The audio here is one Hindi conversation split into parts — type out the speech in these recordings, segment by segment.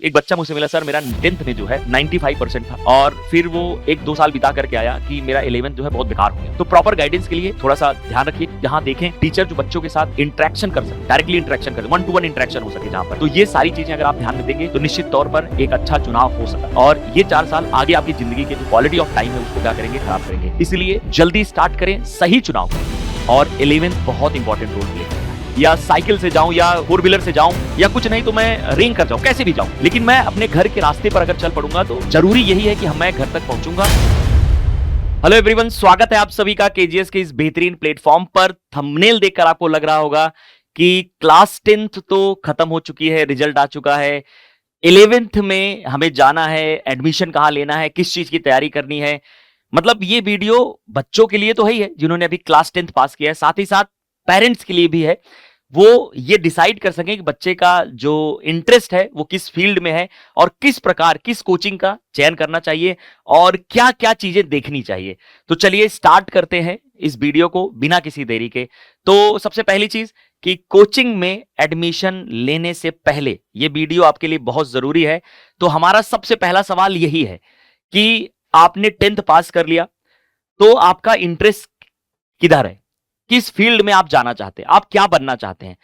एक बच्चा मुझसे मिला, सर मेरा 10th में जो है 95% था और फिर वो 1-2 साल बिता करके आया कि मेरा 11th जो है बहुत बेकार हो गया। तो प्रॉपर गाइडेंस के लिए थोड़ा सा ध्यान रखिए, जहां देखें टीचर जो बच्चों के साथ इंटरेक्शन कर सके, डायरेक्टली इंटरेक्शन कर, 1-to-1 इंटरेक्शन हो सके जहां पर। तो ये सारी चीजें अगर आप ध्यान में देंगे तो निश्चित तौर पर एक अच्छा चुनाव हो सकता है और ये 4 साल आगे आपकी जिंदगी के जो क्वालिटी ऑफ टाइम है उसको क्या करेंगे, खराब करेंगे। इसलिए जल्दी स्टार्ट करें, सही चुनाव करें और 11th बहुत इंपॉर्टेंट रोल प्ले करता है। या साइकिल से जाऊं या 4 व्हीलर से जाऊं या कुछ नहीं तो मैं रेंग कर जाऊं, कैसे भी जाऊं, लेकिन मैं अपने घर के रास्ते पर अगर चल पड़ूंगा तो जरूरी यही है कि मैं घर तक पहुंचूंगा। हेलो एवरीवन, स्वागत है आप सभी का केजीएस के इस बेहतरीन प्लेटफॉर्म पर। थंबनेल देखकर आपको लग रहा होगा कि क्लास 10th तो खत्म हो चुकी है, रिजल्ट आ चुका है, 11th में हमें जाना है, एडमिशन कहां लेना है, किस चीज की तैयारी करनी है। मतलब ये वीडियो बच्चों के लिए तो है ही है जिन्होंने अभी क्लास 10th पास किया है, साथ ही साथ पेरेंट्स के लिए भी है, वो ये डिसाइड कर सकें कि बच्चे का जो इंटरेस्ट है वो किस फील्ड में है और किस प्रकार, किस कोचिंग का चयन करना चाहिए और क्या क्या चीजें देखनी चाहिए। तो चलिए स्टार्ट करते हैं इस वीडियो को बिना किसी देरी के। तो सबसे पहली चीज कि कोचिंग में एडमिशन लेने से पहले ये वीडियो आपके लिए बहुत जरूरी है। तो हमारा सबसे पहला सवाल यही है कि आपने 10th पास कर लिया तो आपका इंटरेस्ट किधर है, किस फील्ड में आप जाना चाहते हैं, आप क्या बनना चाहते हैं।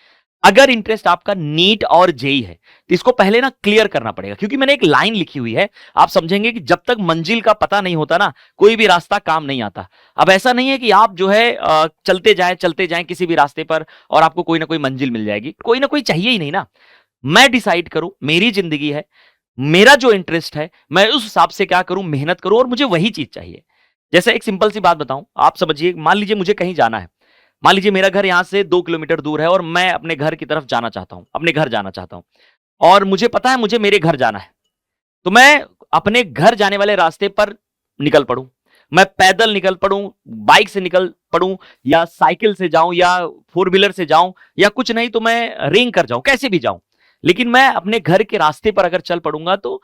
अगर इंटरेस्ट आपका नीट और जेई है तो इसको पहले ना क्लियर करना पड़ेगा, क्योंकि मैंने एक लाइन लिखी हुई है, आप समझेंगे कि जब तक मंजिल का पता नहीं होता ना कोई भी रास्ता काम नहीं आता। अब ऐसा नहीं है कि आप जो है चलते जाएं किसी भी रास्ते पर और आपको कोई ना कोई मंजिल मिल जाएगी, कोई ना कोई चाहिए ही नहीं ना। मैं डिसाइड करूं, मेरी जिंदगी है, मेरा जो इंटरेस्ट है मैं उस हिसाब से क्या करूं, मेहनत करूं और मुझे वही चीज चाहिए। जैसे एक सिंपल सी बात बताऊं, आप समझिए, मान लीजिए मुझे कहीं जाना है, मान लीजिए मेरा घर यहां से 2 किलोमीटर दूर है और मैं अपने घर की तरफ जाना चाहता हूं, अपने घर जाना चाहता हूं और मुझे पता है मुझे मेरे घर जाना है, तो मैं अपने घर जाने वाले रास्ते पर निकल पड़ूं। मैं पैदल निकल पड़ूं, बाइक से निकल पड़ूं या साइकिल से जाऊं या 4 व्हीलर से जाऊं या कुछ नहीं तो मैं रेंग कर जाऊं, कैसे भी जाऊं, लेकिन मैं अपने घर के रास्ते पर अगर चल पड़ूंगा तो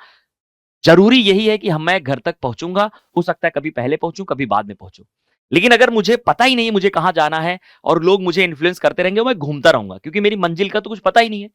जरूरी यही है कि मैं घर तक पहुंचूंगा। हो सकता है कभी पहले पहुंचूं, कभी बाद में पहुंचूं, लेकिन अगर मुझे पता ही नहीं है मुझे कहां जाना है और लोग मुझे इन्फ्लुएंस करते रहेंगे, मैं घूमता रहूंगा क्योंकि मेरी मंजिल का तो कुछ पता ही नहीं है।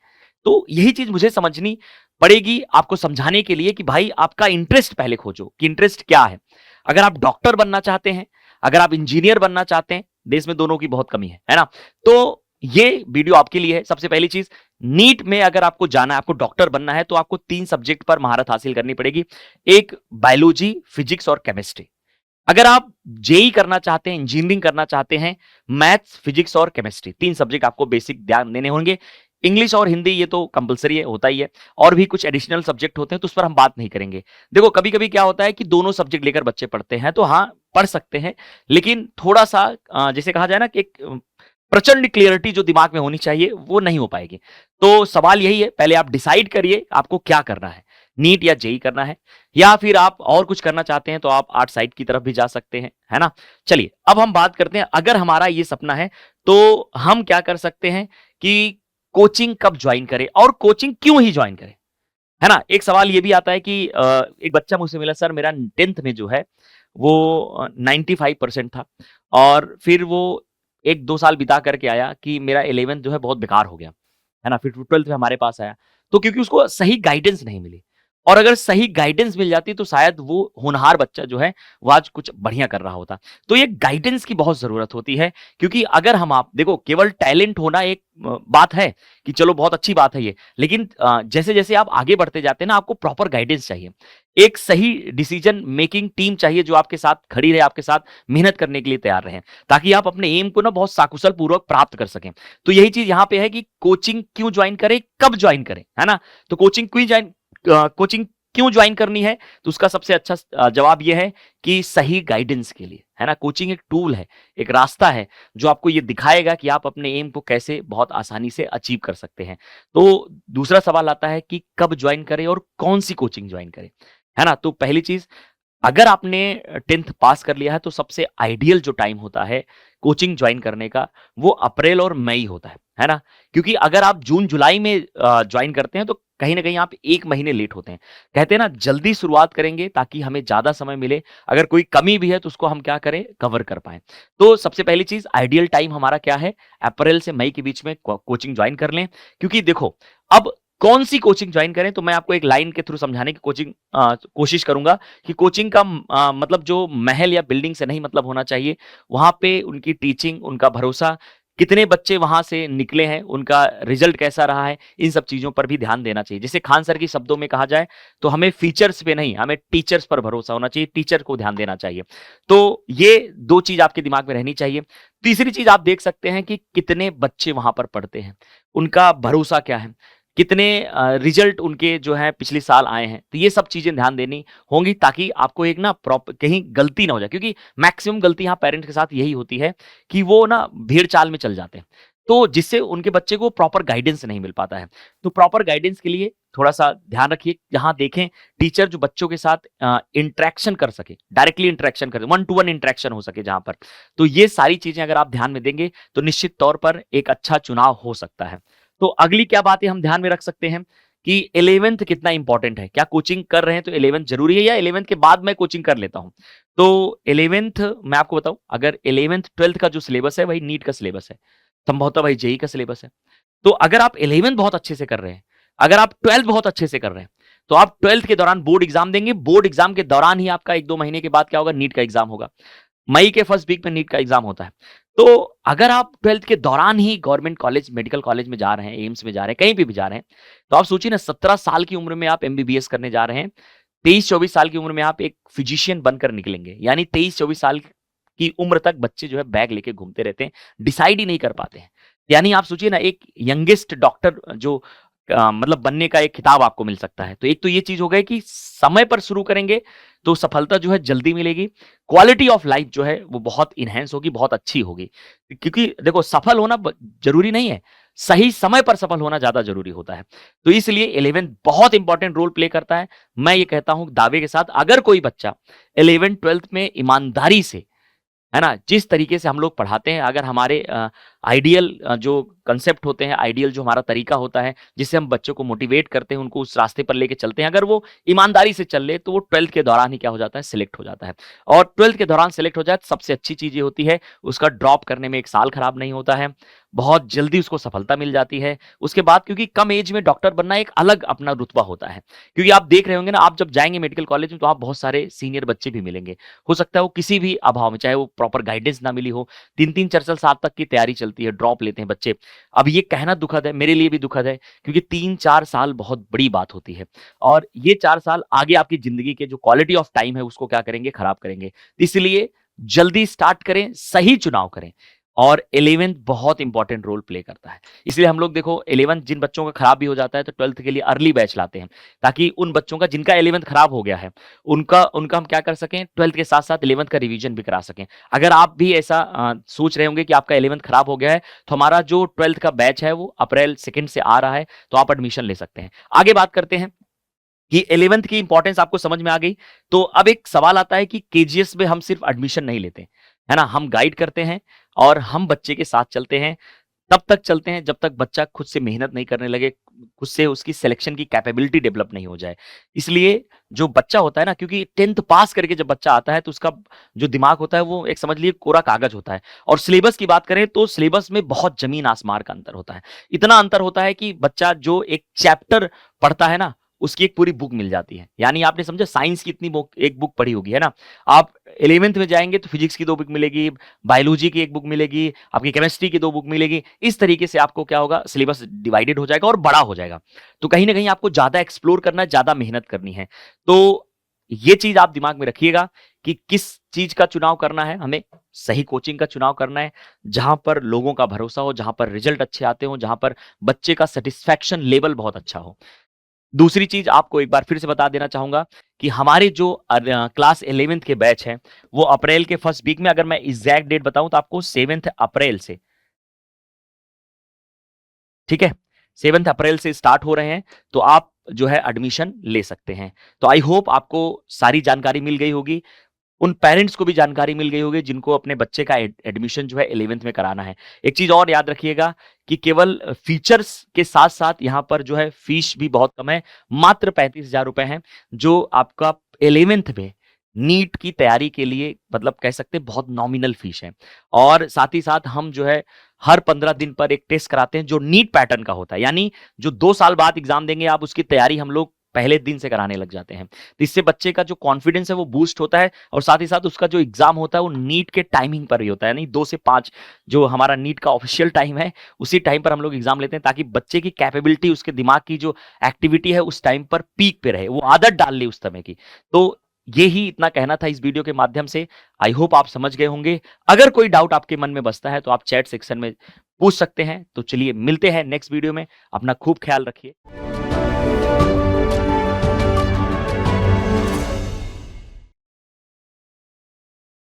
तो यही चीज मुझे समझनी पड़ेगी आपको समझाने के लिए कि भाई आपका इंटरेस्ट पहले खोजो कि इंटरेस्ट क्या है। अगर आप डॉक्टर बनना चाहते हैं, अगर आप इंजीनियर बनना चाहते हैं, देश में दोनों की बहुत कमी है ना, तो ये वीडियो आपके लिए है। सबसे पहली चीज, नीट में अगर आपको जाना है, आपको डॉक्टर बनना है, तो आपको 3 सब्जेक्ट पर महारत हासिल करनी पड़ेगी। एक बायोलॉजी, फिजिक्स और केमिस्ट्री। अगर आप जेई करना चाहते हैं, इंजीनियरिंग करना चाहते हैं, मैथ्स, फिजिक्स और केमिस्ट्री 3 सब्जेक्ट आपको बेसिक ध्यान देने होंगे। इंग्लिश और हिंदी ये तो कंपलसरी है, होता ही है, और भी कुछ एडिशनल सब्जेक्ट होते हैं तो उस पर हम बात नहीं करेंगे। देखो कभी कभी क्या होता है कि दोनों सब्जेक्ट लेकर बच्चे पढ़ते हैं, तो हाँ पढ़ सकते हैं, लेकिन थोड़ा सा जैसे कहा जाए ना कि एक प्रचंड क्लियरिटी जो दिमाग में होनी चाहिए वो नहीं हो पाएगी। तो सवाल यही है, पहले आप डिसाइड करिए आपको क्या करना है, नीट या जेई करना है, या फिर आप और कुछ करना चाहते हैं तो आप आर्ट साइड की तरफ भी जा सकते हैं, है ना। चलिए अब हम बात करते हैं, अगर हमारा ये सपना है तो हम क्या कर सकते हैं कि कोचिंग कब ज्वाइन करें और कोचिंग क्यों ही ज्वाइन करें, है ना। एक सवाल ये भी आता है कि एक बच्चा मुझसे मिला, सर मेरा 10th में जो है वो 95% था और फिर वो 1-2 साल बिता करके आया कि मेरा 11th जो है बहुत बेकार हो गया, है ना। फिर 12th में हमारे पास आया, तो क्योंकि उसको सही गाइडेंस नहीं मिली, और अगर सही गाइडेंस मिल जाती तो शायद वो होनहार बच्चा जो है वो आज कुछ बढ़िया कर रहा होता। तो ये गाइडेंस की बहुत जरूरत होती है, क्योंकि अगर हम, आप देखो, केवल टैलेंट होना एक बात है कि चलो बहुत अच्छी बात है ये, लेकिन जैसे जैसे आप आगे बढ़ते जाते हैं ना, आपको प्रॉपर गाइडेंस चाहिए, एक सही डिसीजन मेकिंग टीम चाहिए जो आपके साथ खड़ी रहे, आपके साथ मेहनत करने के लिए तैयार रहे, ताकि आप अपने एम को ना बहुत साकुशल पूर्वक प्राप्त कर सकें। तो यही चीज यहाँ पे है कि कोचिंग क्यों ज्वाइन करें, कब ज्वाइन करें, है ना। तो कोचिंग क्यों ज्वाइन करनी है, तो उसका सबसे अच्छा जवाब यह है कि सही गाइडेंस के लिए, है ना। कोचिंग एक टूल है, एक रास्ता है जो आपको ये दिखाएगा कि आप अपने एम को कैसे बहुत आसानी से अचीव कर सकते हैं। तो दूसरा सवाल आता है कि कब ज्वाइन करें और कौन सी कोचिंग ज्वाइन करें, है ना। तो पहली चीज, अगर आपने 10th पास कर लिया है तो सबसे आइडियल जो टाइम होता है कोचिंग ज्वाइन करने का वो अप्रैल और मई होता है ना। क्योंकि अगर आप जून जुलाई में ज्वाइन करते हैं तो कहीं ना कहीं आप 1 महीने लेट होते हैं। कहते हैं ना, जल्दी शुरुआत करेंगे ताकि हमें ज्यादा समय मिले, अगर कोई कमी भी है तो उसको हम क्या करें, कवर कर पाए। तो सबसे पहली चीज, आइडियल टाइम हमारा क्या है, अप्रैल से मई के बीच में कोचिंग ज्वाइन कर लें। क्योंकि देखो, अब कौन सी कोचिंग ज्वाइन करें, तो मैं आपको एक लाइन के थ्रू समझाने की कोशिश करूंगा कि कोचिंग का मतलब जो महल या बिल्डिंग से नहीं मतलब होना चाहिए, वहां पे उनकी टीचिंग, उनका भरोसा, कितने बच्चे वहां से निकले हैं, उनका रिजल्ट कैसा रहा है, इन सब चीजों पर भी ध्यान देना चाहिए। जैसे खान सर की शब्दों में कहा जाए तो हमें फीचर्स पे नहीं, हमें टीचर्स पर भरोसा होना चाहिए, टीचर को ध्यान देना चाहिए। तो ये दो चीज आपके दिमाग में रहनी चाहिए। तीसरी चीज आप देख सकते हैं कि कितने बच्चे वहां पर पढ़ते हैं, उनका भरोसा क्या है, कितने रिजल्ट उनके जो है पिछले साल आए हैं। तो ये सब चीजें ध्यान देनी होंगी ताकि आपको एक ना कहीं गलती ना हो जाए, क्योंकि मैक्सिमम गलती यहाँ पेरेंट्स के साथ यही होती है कि वो ना भीड़ चाल में चल जाते हैं, तो जिससे उनके बच्चे को प्रॉपर गाइडेंस नहीं मिल पाता है। तो प्रॉपर गाइडेंस के लिए थोड़ा सा ध्यान रखिए, जहां देखें टीचर जो बच्चों के साथ इंटरेक्शन कर सके, डायरेक्टली इंटरेक्शन करे, वन टू वन इंटरेक्शन हो सके जहां पर। तो ये सारी चीजें अगर आप ध्यान में देंगे तो निश्चित तौर पर एक अच्छा चुनाव हो सकता है। तो अगली क्या बातें हम ध्यान में रख सकते हैं कि 11th कितना इंपॉर्टेंट है, क्या कोचिंग कर रहे हैं तो 11th जरूरी है या 11th के बाद मैं कोचिंग कर लेता हूं। तो 11th मैं आपको बताऊं, अगर 11th 12th का जो सिलेबस है वही नीट का सिलेबस है, संभवतः वही जेई का सिलेबस है। तो अगर आप 11th बहुत अच्छे से कर रहे हैं, अगर आप 12th बहुत अच्छे से कर रहे हैं, तो आप 12th के दौरान बोर्ड एग्जाम देंगे, बोर्ड एग्जाम के दौरान ही आपका 1-2 महीने के बाद क्या होगा, नीट का एग्जाम होगा। मई के फर्स्ट वीक में नीट का एग्जाम होता है। तो अगर आप 12th के दौरान ही गवर्नमेंट कॉलेज, मेडिकल कॉलेज में जा रहे हैं, एम्स में जा रहे हैं, कहीं पे भी जा रहे हैं, तो आप सोचिए ना, 17 साल की उम्र में आप एमबीबीएस करने जा रहे हैं, 23-24 साल की उम्र में आप एक फिजिशियन बनकर निकलेंगे। यानी 23-24 साल की उम्र तक बच्चे जो है बैग लेके घूमते रहते हैं, डिसाइड ही नहीं कर पाते हैं। यानी आप सोचिए ना, एक यंगेस्ट डॉक्टर जो मतलब बनने का एक खिताब आपको मिल सकता है। तो एक तो ये चीज हो गई कि समय पर शुरू करेंगे तो सफलता जो है जल्दी मिलेगी, क्वालिटी ऑफ लाइफ जो है वो बहुत इनहेंस होगी, बहुत अच्छी होगी। क्योंकि देखो, सफल होना जरूरी नहीं है, सही समय पर सफल होना ज्यादा जरूरी होता है। तो इसलिए 11th बहुत इंपॉर्टेंट रोल प्ले करता है। मैं ये कहता हूं दावे के साथ, अगर कोई बच्चा 11th 12th में ईमानदारी से, है ना, जिस तरीके से हम लोग पढ़ाते हैं, अगर हमारे आइडियल जो कंसेप्ट होते हैं, आइडियल जो हमारा तरीका होता है, जिससे हम बच्चों को मोटिवेट करते हैं, उनको उस रास्ते पर लेके चलते हैं, अगर वो ईमानदारी से चल ले, तो वो 12th के दौरान ही क्या हो जाता है, सिलेक्ट हो जाता है। और 12th के दौरान सिलेक्ट हो जाए तो सबसे अच्छी चीज ये होती है, उसका ड्रॉप करने में 1 साल खराब नहीं होता है, बहुत जल्दी उसको सफलता मिल जाती है उसके बाद। क्योंकि कम एज में डॉक्टर बनना एक अलग अपना रुतबा होता है। क्योंकि आप देख रहे होंगे ना, आप जब जाएंगे मेडिकल कॉलेज में तो आप बहुत सारे सीनियर बच्चे भी मिलेंगे। हो सकता है वो किसी भी अभाव में, चाहे वो प्रॉपर गाइडेंस ना मिली हो, 3-3 4 साल तक की तैयारी चलती है, ड्रॉप लेते हैं बच्चे। अब ये कहना दुखद है, मेरे लिए भी दुखद है, क्योंकि 3-4 साल बहुत बड़ी बात होती है, और ये 4 साल आगे आपकी जिंदगी के जो क्वालिटी ऑफ टाइम है उसको क्या करेंगे, खराब करेंगे। इसलिए जल्दी स्टार्ट करें, सही चुनाव करें, और 11th बहुत इंपॉर्टेंट रोल प्ले करता है। इसलिए हम लोग देखो, 11th जिन बच्चों का खराब भी हो जाता है तो 12th के लिए अर्ली बैच लाते हैं, ताकि उन बच्चों का जिनका 11th खराब हो गया है, उनका उनका हम क्या कर सकें, 12th के साथ साथ 11th का रिवीजन भी करा सकें। अगर आप भी ऐसा सोच रहे होंगे कि आपका 11th खराब हो गया है, तो हमारा जो 12th का बैच है वो अप्रैल 2 से आ रहा है, तो आप एडमिशन ले सकते हैं। आगे बात करते हैं कि 11th की इंपॉर्टेंस आपको समझ में आ गई। तो अब एक सवाल आता है कि केजीएस में हम सिर्फ एडमिशन नहीं लेते, है ना, हम गाइड करते हैं और हम बच्चे के साथ चलते हैं। तब तक चलते हैं जब तक बच्चा खुद से मेहनत नहीं करने लगे, खुद से उसकी सिलेक्शन की कैपेबिलिटी डेवलप नहीं हो जाए। इसलिए जो बच्चा होता है ना, क्योंकि 10th पास करके जब बच्चा आता है तो उसका जो दिमाग होता है वो एक समझ लीजिए कोरा कागज होता है। और सिलेबस की बात करें तो सिलेबस में बहुत जमीन आसमान का अंतर होता है। इतना अंतर होता है कि बच्चा जो एक चैप्टर पढ़ता है ना, उसकी एक पूरी बुक मिल जाती है। यानी आपने समझा, साइंस की इतनी बुक, एक बुक पढ़ी होगी, है ना, आप 11th में जाएंगे तो फिजिक्स की 2 बुक मिलेगी, बायोलॉजी की 1 बुक मिलेगी, आपकी केमिस्ट्री की 2 बुक मिलेगी। इस तरीके से आपको क्या होगा, सिलेबस डिवाइडेड हो जाएगा और बड़ा हो जाएगा। तो कहीं ना कहीं आपको ज्यादा एक्सप्लोर करना है, ज्यादा मेहनत करनी है। तो ये चीज आप दिमाग में रखिएगा कि किस चीज का चुनाव करना है, हमें सही कोचिंग का चुनाव करना है, जहां पर लोगों का भरोसा हो, जहां पर रिजल्ट अच्छे आते हो, जहां पर बच्चे का सेटिस्फैक्शन लेवल बहुत अच्छा हो। दूसरी चीज आपको एक बार फिर से बता देना चाहूंगा कि हमारे जो क्लास 11th के बैच हैं, वो अप्रैल के फर्स्ट वीक में, अगर मैं एग्जैक्ट डेट बताऊं तो आपको 7 अप्रैल से, ठीक है, 7 अप्रैल से स्टार्ट हो रहे हैं। तो आप जो है एडमिशन ले सकते हैं। तो आई होप आपको सारी जानकारी मिल गई होगी, उन पेरेंट्स को भी जानकारी मिल गई होगी जिनको अपने बच्चे का एडमिशन जो है 11th में कराना है। एक चीज और याद रखिएगा कि केवल फीचर्स के साथ साथ यहाँ पर जो है फीस भी बहुत कम है, मात्र 35,000 रुपए है, जो आपका 11th में नीट की तैयारी के लिए मतलब कह सकते हैं बहुत नॉमिनल फीस है। और साथ ही साथ हम जो है हर 15 दिन पर एक टेस्ट कराते हैं जो नीट पैटर्न का होता है, यानी जो 2 साल बाद एग्जाम देंगे आप, उसकी तैयारी हम लोग पहले दिन से कराने लग जाते हैं। तो इससे बच्चे का जो कॉन्फिडेंस है वो बूस्ट होता है, और साथ ही साथ उसका जो एग्जाम होता है वो नीट के टाइमिंग पर ही होता है, यानी 2 से 5 जो हमारा नीट का ऑफिशियल टाइम है, उसी टाइम पर हम लोग एग्जाम लेते हैं, ताकि बच्चे की कैपेबिलिटी, उसके दिमाग की जो एक्टिविटी है उस टाइम पर पीक पे रहे, वो आदत डाल ले उस समय की। तो ये ही इतना कहना था इस वीडियो के माध्यम से। आई होप आप समझ गए होंगे। अगर कोई डाउट आपके मन में बसता है तो आप चैट सेक्शन में पूछ सकते हैं। तो चलिए मिलते हैं नेक्स्ट वीडियो में। अपना खूब ख्याल रखिए।